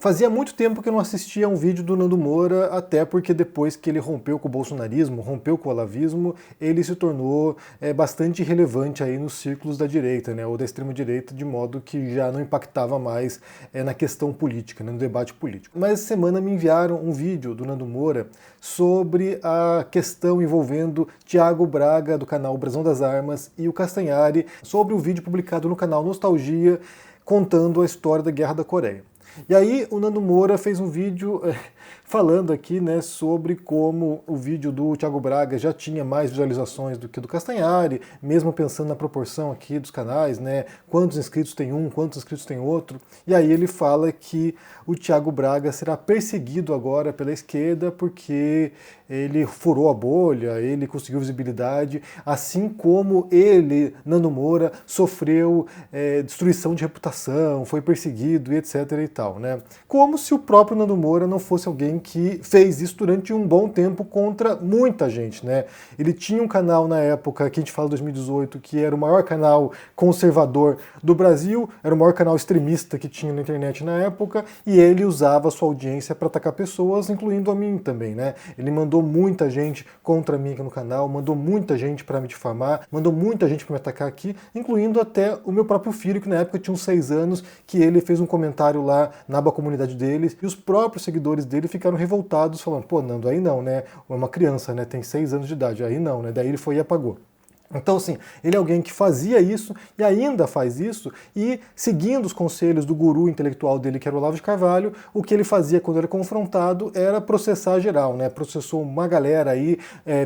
Fazia muito tempo que eu não assistia a um vídeo do Nando Moura, até porque depois que ele rompeu com o bolsonarismo, rompeu com o olavismo, ele se tornou bastante relevante aí nos círculos da direita, né, ou da extrema-direita, de modo que já não impactava mais na questão política, né, no debate político. Mas essa semana me enviaram um vídeo do Nando Moura sobre a questão envolvendo Thiago Braga, do canal Brasão das Armas, e o Castanhari, sobre o vídeo publicado no canal Nostalgia, contando a história da Guerra da Coreia. E aí o Nando Moura fez um vídeo falando aqui, né, sobre como o vídeo do Thiago Braga já tinha mais visualizações do que o do Castanhari, mesmo pensando na proporção aqui dos canais, né, quantos inscritos tem um, quantos inscritos tem outro. E aí ele fala que o Thiago Braga será perseguido agora pela esquerda porque ele furou a bolha, ele conseguiu visibilidade, assim como ele, Nando Moura, sofreu destruição de reputação, foi perseguido e etc e tal, né? Como se o próprio Nando Moura não fosse alguém que fez isso durante um bom tempo contra muita gente, né? Ele tinha um canal na época, que a gente fala 2018, que era o maior canal conservador do Brasil, era o maior canal extremista que tinha na internet na época, e ele usava a sua audiência para atacar pessoas, incluindo a mim também, né? Ele mandou muita gente contra mim aqui no canal, mandou muita gente para me difamar, mandou muita gente para me atacar aqui, incluindo até o meu próprio filho, que na época tinha uns 6 anos, que ele fez um comentário lá na aba comunidade deles, e os próprios seguidores dele ficaram revoltados, falando, pô, Nando, aí não, né? É uma criança, né? Tem 6 anos de idade, aí não, né? Daí ele foi e apagou. Então, assim, ele é alguém que fazia isso e ainda faz isso, e seguindo os conselhos do guru intelectual dele, que era o Olavo de Carvalho, o que ele fazia quando era confrontado era processar geral, né? Processou uma galera aí,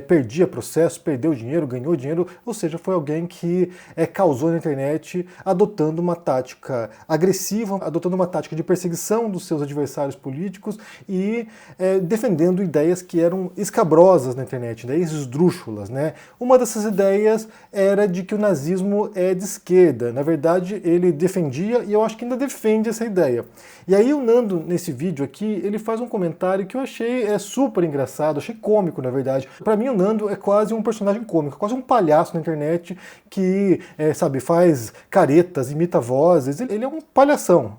perdia processo, perdeu dinheiro, ganhou dinheiro, ou seja, foi alguém que causou na internet adotando uma tática agressiva, adotando uma tática de perseguição dos seus adversários políticos e defendendo ideias que eram escabrosas na internet, ideias esdrúxulas, né? Uma dessas ideias era de que o nazismo é de esquerda. Na verdade, ele defendia, e eu acho que ainda defende essa ideia. E aí o Nando, nesse vídeo aqui, ele faz um comentário que eu achei super engraçado, achei cômico, na verdade. Pra mim, o Nando é quase um personagem cômico, quase um palhaço na internet que, sabe, faz caretas, imita vozes. Ele é um palhação,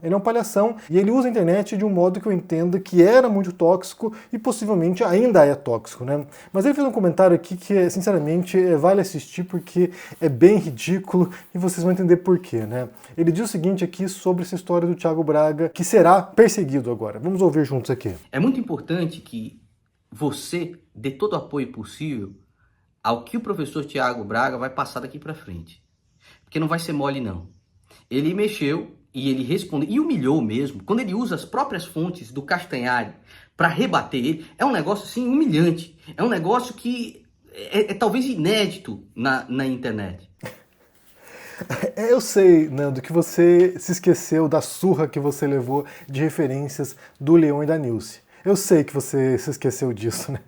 e ele usa a internet de um modo que eu entendo que era muito tóxico e possivelmente ainda é tóxico, né? Mas ele fez um comentário aqui que, sinceramente, vale assistir porque é bem ridículo e vocês vão entender por quê, né? Ele diz o seguinte aqui sobre essa história do Thiago Braga, que será perseguido agora. Vamos ouvir juntos aqui. É muito importante que você dê todo o apoio possível ao que o professor Thiago Braga vai passar daqui para frente. Porque não vai ser mole, não. Ele mexeu e ele respondeu, e humilhou mesmo, quando ele usa as próprias fontes do Castanhari para rebater ele, é um negócio assim humilhante. É um negócio que é talvez inédito na internet. Eu sei, Nando, que você se esqueceu da surra que você levou de referências do Leon e da Nilce. Eu sei que você se esqueceu disso, né?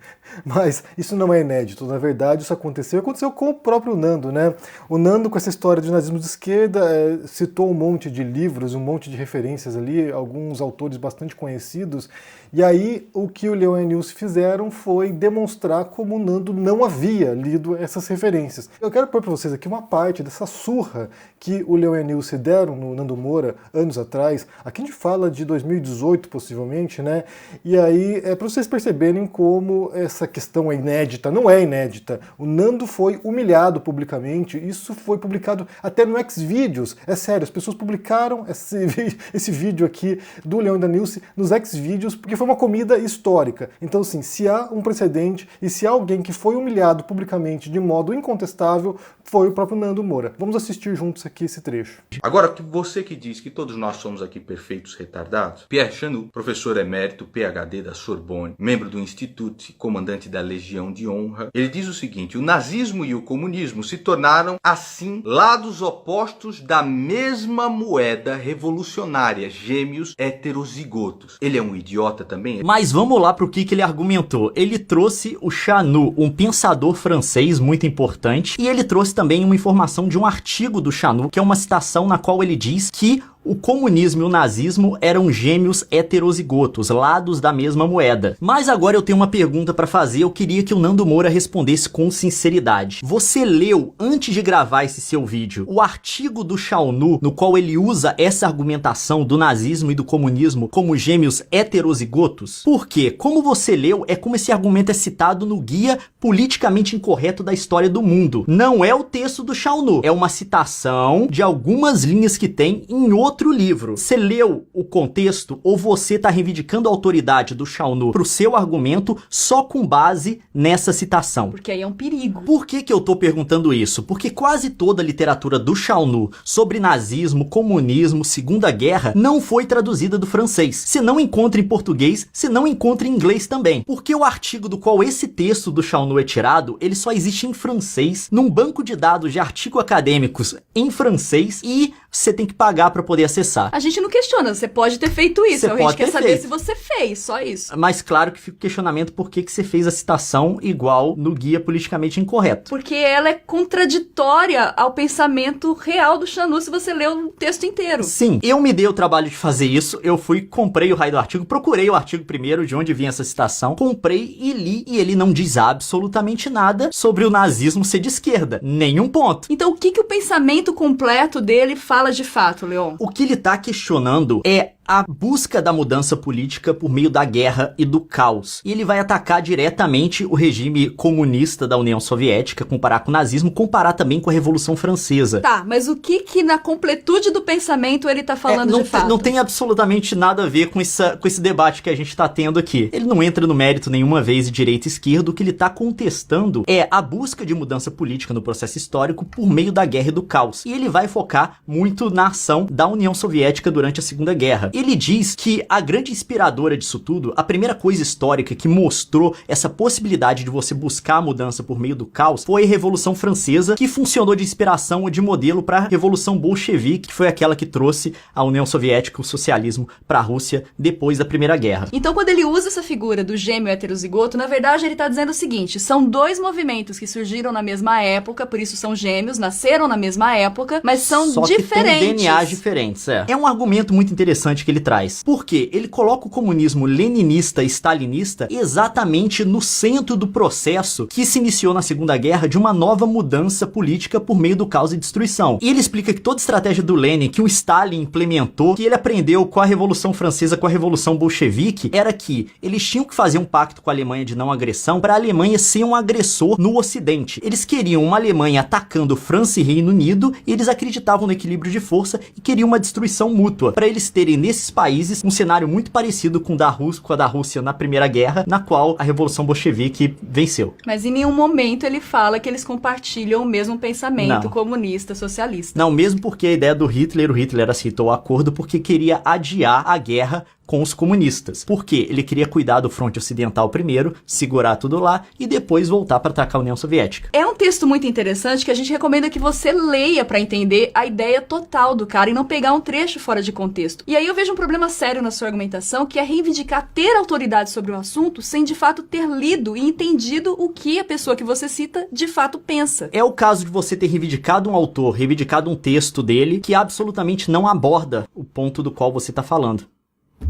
Mas isso não é inédito. Na verdade, isso aconteceu com o próprio Nando, né? O Nando, com essa história de nazismo de esquerda, citou um monte de livros, um monte de referências ali, alguns autores bastante conhecidos. E aí, o que o Leon e a Nilce fizeram foi demonstrar como o Nando não havia lido essas referências. Eu quero pôr para vocês aqui uma parte dessa surra que o Leon e a Nilce deram no Nando Moura anos atrás. Aqui a gente fala de 2018, possivelmente, né? E aí, para vocês perceberem como essa questão é inédita. Não é inédita. O Nando foi humilhado publicamente. Isso foi publicado até no Xvideos. É sério, as pessoas publicaram esse vídeo aqui do Leon e da Nilce nos Xvideos porque foi uma comida histórica. Então, assim, se há um precedente e se há alguém que foi humilhado publicamente de modo incontestável, foi o próprio Nando Moura. Vamos assistir juntos aqui esse trecho. Agora, você que diz que todos nós somos aqui perfeitos retardados, Pierre Chanu, professor emérito, PhD da Sorbonne, membro do Instituto, comandante da Legião de Honra, ele diz o seguinte: o nazismo e o comunismo se tornaram, assim, lados opostos da mesma moeda revolucionária, gêmeos heterozigotos. Ele é um idiota também? Mas vamos lá para o que ele argumentou. Ele trouxe o Chanu, um pensador francês muito importante, e ele trouxe também uma informação de um artigo do Chanu, que é uma citação na qual ele diz que o comunismo e o nazismo eram gêmeos heterozigotos, lados da mesma moeda. Mas agora eu tenho uma pergunta pra fazer, eu queria que o Nando Moura respondesse com sinceridade. Você leu, antes de gravar esse seu vídeo, o artigo do Xiaonu, no qual ele usa essa argumentação do nazismo e do comunismo como gêmeos heterozigotos? Por quê? Como você leu, é como esse argumento é citado no Guia Politicamente Incorreto da História do Mundo. Não é o texto do Xiaonu, é uma citação de algumas linhas que tem em outro livro. Você leu o contexto ou você está reivindicando a autoridade do Xiaonu pro seu argumento só com base nessa citação? Porque aí é um perigo. Por que eu tô perguntando isso? Porque quase toda a literatura do Xiaonu sobre nazismo, comunismo, Segunda Guerra não foi traduzida do francês. Você não encontra em português, você não encontra em inglês também. Porque o artigo do qual esse texto do Xiaonu é tirado, ele só existe em francês, num banco de dados de artigos acadêmicos em francês, e você tem que pagar para poder acessar. A gente não questiona, você pode ter feito isso. A gente quer saber se você fez, só isso. Mas claro que fica o questionamento por que você fez a citação igual no Guia Politicamente Incorreto. Porque ela é contraditória ao pensamento real do Xiaonu se você lê o texto inteiro. Sim, eu me dei o trabalho de fazer isso, eu comprei o raio do artigo, procurei o artigo primeiro, de onde vinha essa citação, comprei e li, e ele não diz absolutamente nada sobre o nazismo ser de esquerda. Nenhum ponto. Então o que o pensamento completo dele fala de fato, Leon? O que ele tá questionando é a busca da mudança política por meio da guerra e do caos. E ele vai atacar diretamente o regime comunista da União Soviética, comparar com o nazismo, comparar também com a Revolução Francesa. Tá, mas o que na completude do pensamento ele tá falando de fato? Não tem absolutamente nada a ver com esse debate que a gente tá tendo aqui. Ele não entra no mérito nenhuma vez de direita e esquerda. O que ele tá contestando é a busca de mudança política no processo histórico por meio da guerra e do caos. E ele vai focar muito na ação da União Soviética durante a Segunda Guerra. Ele diz que a grande inspiradora disso tudo, a primeira coisa histórica que mostrou essa possibilidade de você buscar a mudança por meio do caos, foi a Revolução Francesa, que funcionou de inspiração ou de modelo para a Revolução Bolchevique, que foi aquela que trouxe a União Soviética, o socialismo, para a Rússia depois da Primeira Guerra. Então, quando ele usa essa figura do gêmeo heterozigoto, na verdade ele tá dizendo o seguinte: são dois movimentos que surgiram na mesma época, por isso são gêmeos, nasceram na mesma época, mas são diferentes. Só que tem DNAs diferentes, É um argumento muito interessante que ele traz. Por quê? Ele coloca o comunismo leninista e stalinista exatamente no centro do processo que se iniciou na Segunda Guerra de uma nova mudança política por meio do caos e destruição. E ele explica que toda a estratégia do Lenin, que o Stalin implementou, que ele aprendeu com a Revolução Francesa, com a Revolução Bolchevique, era que eles tinham que fazer um pacto com a Alemanha de não agressão para a Alemanha ser um agressor no Ocidente. Eles queriam uma Alemanha atacando França e Reino Unido, e eles acreditavam no equilíbrio de força e queriam uma destruição mútua, para eles terem nesses países um cenário muito parecido com a da Rússia na Primeira Guerra, na qual a Revolução Bolchevique venceu. Mas em nenhum momento ele fala que eles compartilham o mesmo pensamento comunista, socialista. Não, mesmo porque a ideia do Hitler, o Hitler aceitou o acordo porque queria adiar a guerra com os comunistas. Porque ele queria cuidar do fronte ocidental primeiro, segurar tudo lá e depois voltar para atacar a União Soviética. É um texto muito interessante que a gente recomenda que você leia para entender a ideia total do cara e não pegar um trecho fora de contexto. E aí eu vejo um problema sério na sua argumentação, que é reivindicar ter autoridade sobre o assunto sem de fato ter lido e entendido o que a pessoa que você cita de fato pensa. É o caso de você ter reivindicado um autor, reivindicado um texto dele que absolutamente não aborda o ponto do qual você está falando.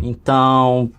Então,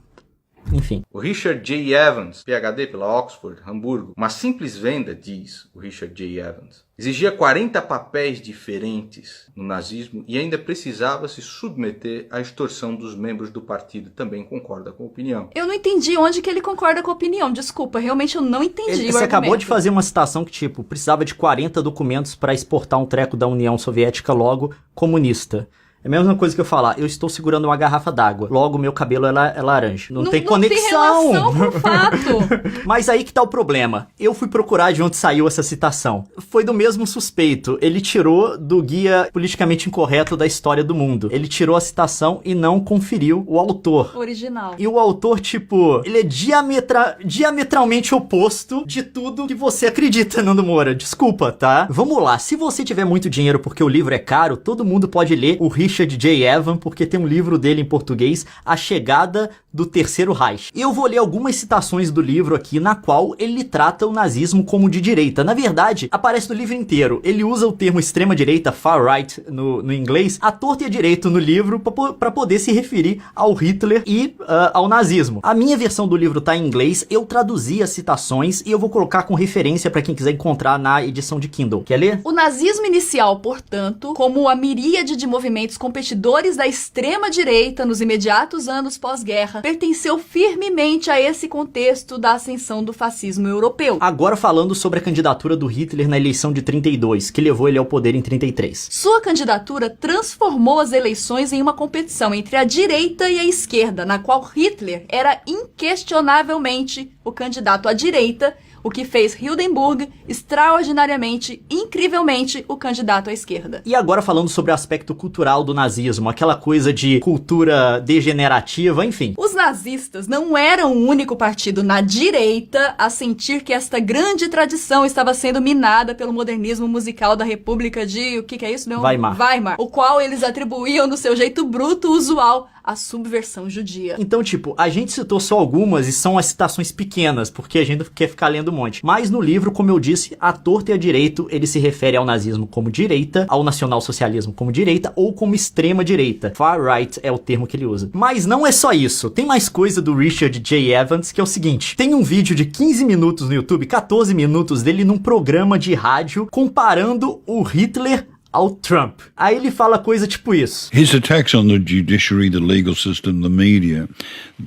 enfim. O Richard J. Evans, PhD pela Oxford, Hamburgo, uma simples venda, diz o Richard J. Evans, exigia 40 papéis diferentes no nazismo e ainda precisava se submeter à extorsão dos membros do partido. Também concorda com a opinião. Eu não entendi onde que ele concorda com a opinião. Desculpa, realmente eu não entendi. Você acabou de fazer uma citação que, tipo, precisava de 40 documentos para exportar um treco da União Soviética, logo comunista. É a mesma coisa que eu falar, eu estou segurando uma garrafa d'água, logo meu cabelo é laranja. Não tem conexão. Não tem relação com o fato. Mas aí que tá o problema. Eu fui procurar de onde saiu essa citação. Foi do mesmo suspeito. Ele tirou do Guia Politicamente Incorreto da História do Mundo. Ele tirou a citação e não conferiu o autor. Original. E o autor, tipo, ele é diametralmente oposto de tudo que você acredita, Nando Moura. Desculpa, tá? Vamos lá. Se você tiver muito dinheiro porque o livro é caro, todo mundo pode ler o Richard Richard J. Evans, porque tem um livro dele em português, A Chegada do Terceiro Reich. Eu vou ler algumas citações do livro aqui, na qual ele trata o nazismo como de direita. Na verdade, aparece no livro inteiro. Ele usa o termo extrema-direita, far-right, no inglês, à torta e à direita no livro, para poder se referir ao Hitler e ao nazismo. A minha versão do livro tá em inglês, eu traduzi as citações e eu vou colocar com referência para quem quiser encontrar na edição de Kindle. Quer ler? O nazismo inicial, portanto, como a miríade de movimentos competidores da extrema-direita nos imediatos anos pós-guerra, pertenceu firmemente a esse contexto da ascensão do fascismo europeu. Agora falando sobre a candidatura do Hitler na eleição de 32, que levou ele ao poder em 33. Sua candidatura transformou as eleições em uma competição entre a direita e a esquerda, na qual Hitler era inquestionavelmente o candidato à direita, o que fez Hindenburg extraordinariamente, incrivelmente, o candidato à esquerda. E agora falando sobre o aspecto cultural do nazismo, aquela coisa de cultura degenerativa, enfim. Os nazistas não eram o único partido na direita a sentir que esta grande tradição estava sendo minada pelo modernismo musical da República de... o que é isso? Weimar. O qual eles atribuíam do seu jeito bruto, usual, a subversão judia. Então, tipo, a gente citou só algumas e são as citações pequenas, porque a gente quer ficar lendo um monte. Mas no livro, como eu disse, à torta e à direito, ele se refere ao nazismo como direita, ao nacionalsocialismo como direita ou como extrema direita. Far right é o termo que ele usa. Mas não é só isso. Tem mais coisa do Richard J. Evans, que é o seguinte. Tem um vídeo de 15 minutos no YouTube, 14 minutos dele num programa de rádio, comparando o Hitler ao Trump. Aí ele fala coisa tipo isso. His attacks on the judiciary, the legal system, the media,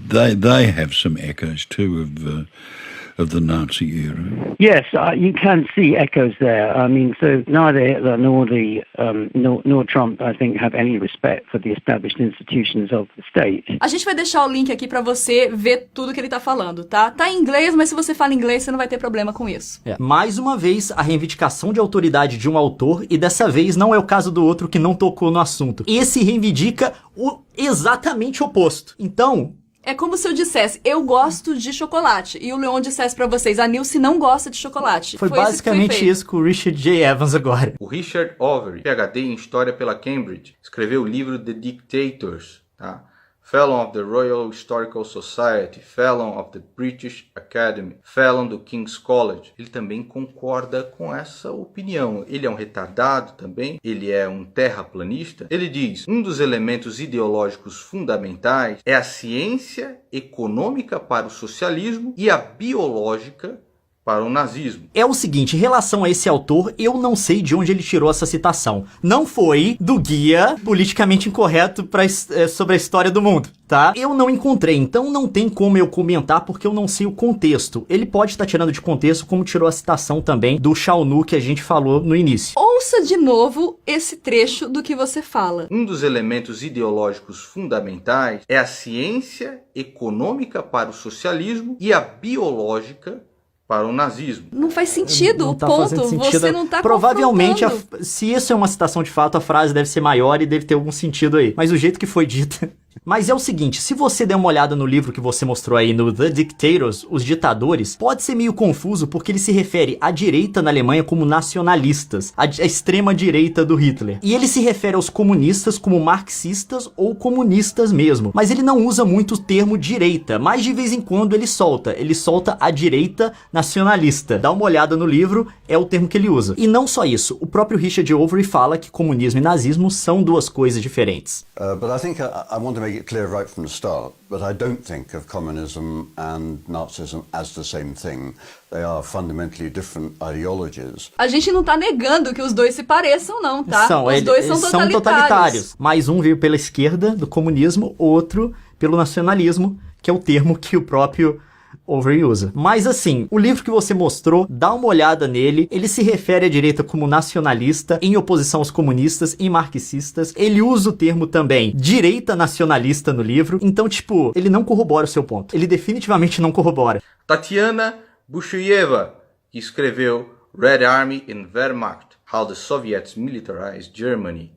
they have some echoes too of the Nazi era. Yes, you can see echoes there. I mean, so neither Hitler nor Trump, I think, have any respect for the established institutions of the state. A gente vai deixar o link aqui pra você ver tudo que ele tá falando, tá? Tá em inglês, mas se você fala inglês, você não vai ter problema com isso. Mais uma vez, a reivindicação de autoridade de um autor, e dessa vez não é o caso do outro que não tocou no assunto. Esse reivindica o exatamente oposto. Então... é como se eu dissesse, eu gosto de chocolate, e o Leon dissesse pra vocês, a Nilce não gosta de chocolate. Foi basicamente isso com o Richard J. Evans agora. O Richard Overy, PhD em História pela Cambridge, escreveu o livro The Dictators, tá? Fellow of the Royal Historical Society, Fellow of the British Academy, Fellow do King's College. Ele também concorda com essa opinião. Ele é um retardado também, ele é um terraplanista. Ele diz, um dos elementos ideológicos fundamentais é a ciência econômica para o socialismo e a biológica para o nazismo. É o seguinte, em relação a esse autor, eu não sei de onde ele tirou essa citação. Não foi do guia politicamente incorreto sobre a história do mundo, tá? Eu não encontrei, então não tem como eu comentar porque eu não sei o contexto. Ele pode estar tirando de contexto, como tirou a citação também do Shaunu que a gente falou no início. Ouça de novo esse trecho do que você fala. Um dos elementos ideológicos fundamentais é a ciência econômica para o socialismo e a biológica para o nazismo. Não faz sentido, não o tá ponto. fazendo sentido. Você não tá Provavelmente, confrontando. se isso é uma citação de fato, a frase deve ser maior e deve ter algum sentido aí. Mas o jeito que foi dita... Mas é o seguinte, se você der uma olhada no livro que você mostrou aí, no The Dictators, Os Ditadores, pode ser meio confuso porque ele se refere à direita na Alemanha como nacionalistas, a extrema direita do Hitler. E ele se refere aos comunistas como marxistas ou comunistas mesmo. Mas ele não usa muito o termo direita, mas de vez em quando ele solta a direita nacionalista. Dá uma olhada no livro, é o termo que ele usa. E não só isso, o próprio Richard Overy fala que comunismo e nazismo são duas coisas diferentes. But I think I want to make it clear right from the start that I don't think of communism and Nazism as the same thing. They are fundamentally different ideologies. A gente não tá negando que os dois se pareçam, não, tá? Os dois são totalitários. Mas um veio pela esquerda do comunismo, outro pelo nacionalismo, que é o termo que o próprio Overy usa. Mas assim, o livro que você mostrou, dá uma olhada nele, ele se refere à direita como nacionalista, em oposição aos comunistas e marxistas, ele usa o termo também direita nacionalista no livro, então tipo, ele não corrobora o seu ponto, ele definitivamente não corrobora. Tatiana Bushuyeva, que escreveu Red Army and Wehrmacht, How the Soviets Militarized Germany.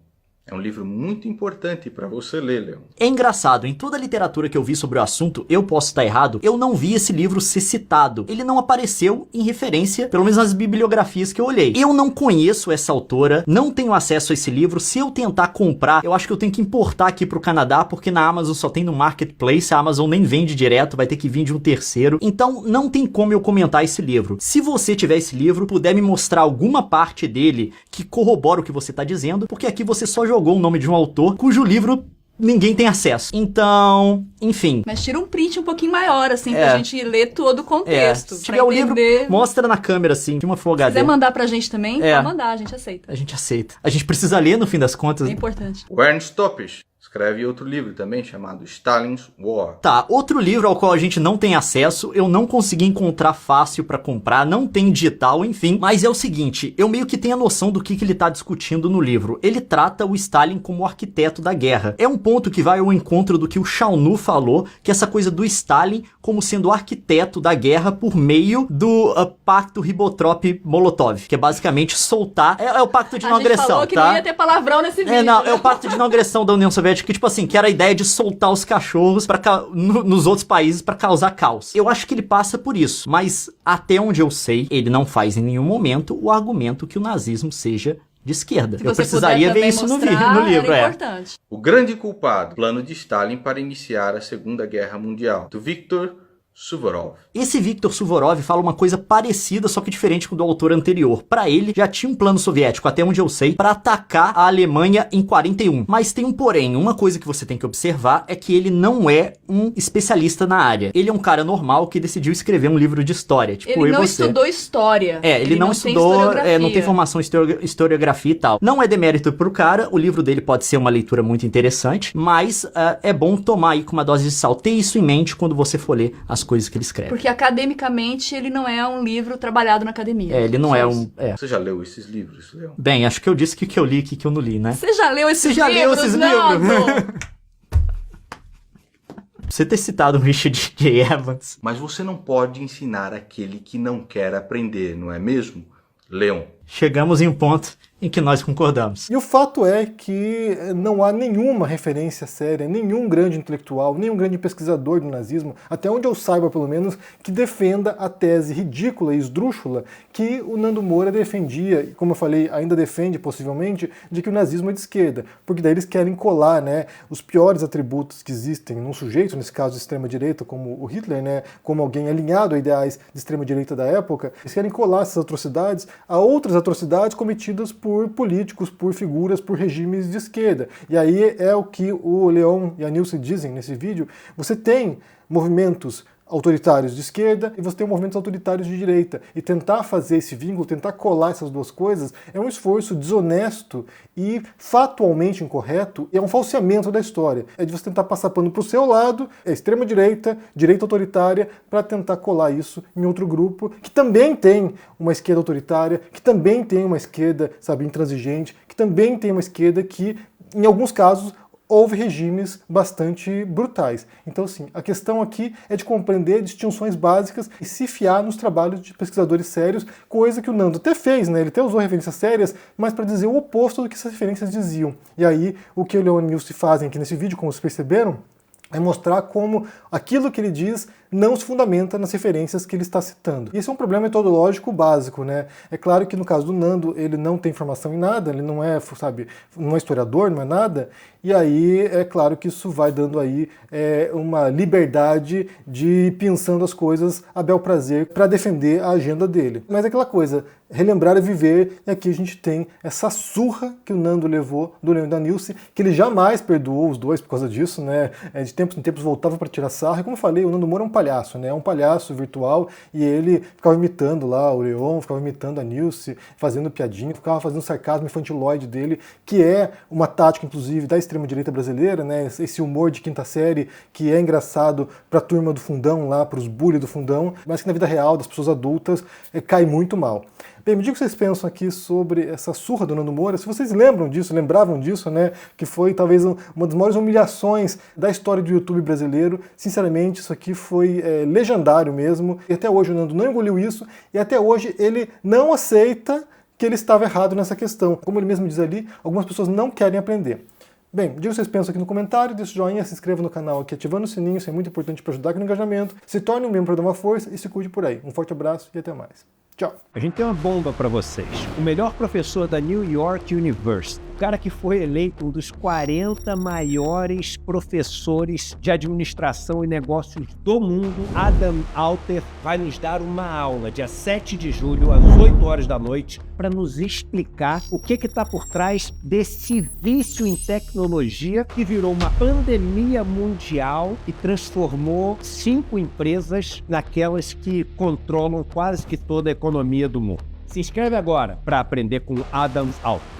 É um livro muito importante para você ler, Leon. É engraçado, em toda a literatura que eu vi sobre o assunto, eu posso estar errado, eu não vi esse livro ser citado. Ele não apareceu em referência, pelo menos nas bibliografias que eu olhei. Eu não conheço essa autora, não tenho acesso a esse livro. Se eu tentar comprar, eu acho que eu tenho que importar aqui pro Canadá, porque na Amazon só tem no Marketplace, a Amazon nem vende direto, vai ter que vir de um terceiro. Então não tem como eu comentar esse livro. Se você tiver esse livro, puder me mostrar alguma parte dele que corrobora o que você tá dizendo, porque aqui você só jogou o nome de um autor cujo livro ninguém tem acesso. Então, enfim. Mas tira um print um pouquinho maior, assim, pra gente ler todo o contexto. Se tiver o livro, mostra na câmera, assim, de uma Full HD. Se quiser mandar pra gente também, pode mandar, a gente aceita. A gente aceita. A gente precisa ler, no fim das contas. É importante. O Ernst Topisch escreve outro livro também, chamado Stalin's War. Tá, outro livro ao qual a gente não tem acesso, eu não consegui encontrar fácil pra comprar, não tem digital, enfim. Mas é o seguinte, eu meio que tenho a noção do que ele tá discutindo no livro. Ele trata o Stalin como o arquiteto da guerra. É um ponto que vai ao encontro do que o Shaunu falou, que essa coisa do Stalin como sendo o arquiteto da guerra por meio do pacto Ribbentrop-Molotov, que é basicamente soltar... É o pacto de não agressão, tá? A gente falou que não ia ter palavrão nesse vídeo. É o pacto de não agressão da União Soviética, que tipo assim, que era a ideia de soltar os cachorros nos outros países pra causar caos. Eu acho que ele passa por isso, mas até onde eu sei, ele não faz em nenhum momento o argumento que o nazismo seja de esquerda. Eu precisaria ver isso no livro. Importante. O grande culpado, plano de Stalin para iniciar a Segunda Guerra Mundial, do Viktor Suvorov. Esse Viktor Suvorov fala uma coisa parecida, só que diferente com o do autor anterior. Para ele, já tinha um plano soviético, até onde eu sei, para atacar a Alemanha em 41. Mas tem um porém, uma coisa que você tem que observar é que ele não é um especialista na área. Ele é um cara normal que decidiu escrever um livro de história. Tipo, ele não estudou história. Ele não estudou, não tem formação em historiografia e tal. Não é demérito pro cara, o livro dele pode ser uma leitura muito interessante, mas é bom tomar aí com uma dose de sal. Ter isso em mente quando você for ler as coisas que ele escreve. Porque academicamente ele não é um livro trabalhado na academia. Ele não é um... Você já leu esses livros, Leon? Bem, acho que eu disse que eu li e que eu não li, né? Você já leu esses livros? Leu esses livros? Você ter citado o Richard J. Evans. Mas você não pode ensinar aquele que não quer aprender, não é mesmo, Leon? Chegamos em um ponto em que nós concordamos. E o fato é que não há nenhuma referência séria, nenhum grande intelectual, nenhum grande pesquisador do nazismo, até onde eu saiba pelo menos, que defenda a tese ridícula e esdrúxula que o Nando Moura defendia, e como eu falei, ainda defende possivelmente, de que o nazismo é de esquerda, porque daí eles querem colar, né, os piores atributos que existem num sujeito, nesse caso de extrema-direita, como o Hitler, né, como alguém alinhado a ideais de extrema-direita da época, eles querem colar essas atrocidades a outras atrocidades cometidas por políticos, por figuras, por regimes de esquerda. E aí é o que o Leon e a Nilce dizem nesse vídeo. Você tem movimentos autoritários de esquerda e você tem movimentos autoritários de direita. E tentar fazer esse vínculo, tentar colar essas duas coisas, é um esforço desonesto e factualmente incorreto, e é um falseamento da história. É de você tentar passar pano para o seu lado, extrema-direita, direita autoritária, para tentar colar isso em outro grupo, que também tem uma esquerda autoritária, que também tem uma esquerda, sabe, intransigente, que também tem uma esquerda que, em alguns casos, houve regimes bastante brutais. Então, assim, a questão aqui é de compreender distinções básicas e se fiar nos trabalhos de pesquisadores sérios, coisa que o Nando até fez, né? Ele até usou referências sérias, mas para dizer o oposto do que essas referências diziam. E aí, o que o Leon e o Nilce fazem aqui nesse vídeo, como vocês perceberam, é mostrar como aquilo que ele diz não se fundamenta nas referências que ele está citando. E esse é um problema metodológico básico, né? É claro que no caso do Nando, ele não tem formação em nada, ele não é, sabe, não é historiador, não é nada, e aí é claro que isso vai dando aí uma liberdade de ir pensando as coisas a bel prazer para defender a agenda dele. Mas é aquela coisa, relembrar é viver, e aqui a gente tem essa surra que o Nando levou do Leon e da Nilce, que ele jamais perdoou os dois por causa disso, né? De tempos em tempos voltava para tirar sarro, e como eu falei, o Nando Moura é um palhaço, né? É um palhaço virtual, e ele ficava imitando lá o Leon, ficava imitando a Nilce, fazendo piadinha, ficava fazendo sarcasmo infantiloide dele, que é uma tática, inclusive, da extrema-direita brasileira, né? Esse humor de quinta série que é engraçado pra turma do fundão lá, pros bullies do fundão, mas que na vida real das pessoas adultas cai muito mal. Bem, me diga o que vocês pensam aqui sobre essa surra do Nando Moura, se vocês lembravam disso, né, que foi talvez uma das maiores humilhações da história do YouTube brasileiro. Sinceramente, isso aqui foi legendário mesmo, e até hoje o Nando não engoliu isso, e até hoje ele não aceita que ele estava errado nessa questão. Como ele mesmo diz ali, algumas pessoas não querem aprender. Bem, diga o que vocês pensam aqui no comentário, deixa o joinha, se inscreva no canal aqui ativando o sininho, isso é muito importante para ajudar aqui no engajamento. Se torne um membro para dar uma força e se cuide por aí. Um forte abraço e até mais. Tchau. A gente tem uma bomba para vocês. O melhor professor da New York University, o cara que foi eleito um dos 40 maiores professores de administração e negócios do mundo, Adam Alter, vai nos dar uma aula dia 7 de julho, às 8 horas da noite, para nos explicar o que está por trás desse vício em tecnologia que virou uma pandemia mundial e transformou 5 empresas naquelas que controlam quase que toda a economia do mundo. Se inscreve agora para aprender com Adam Alter.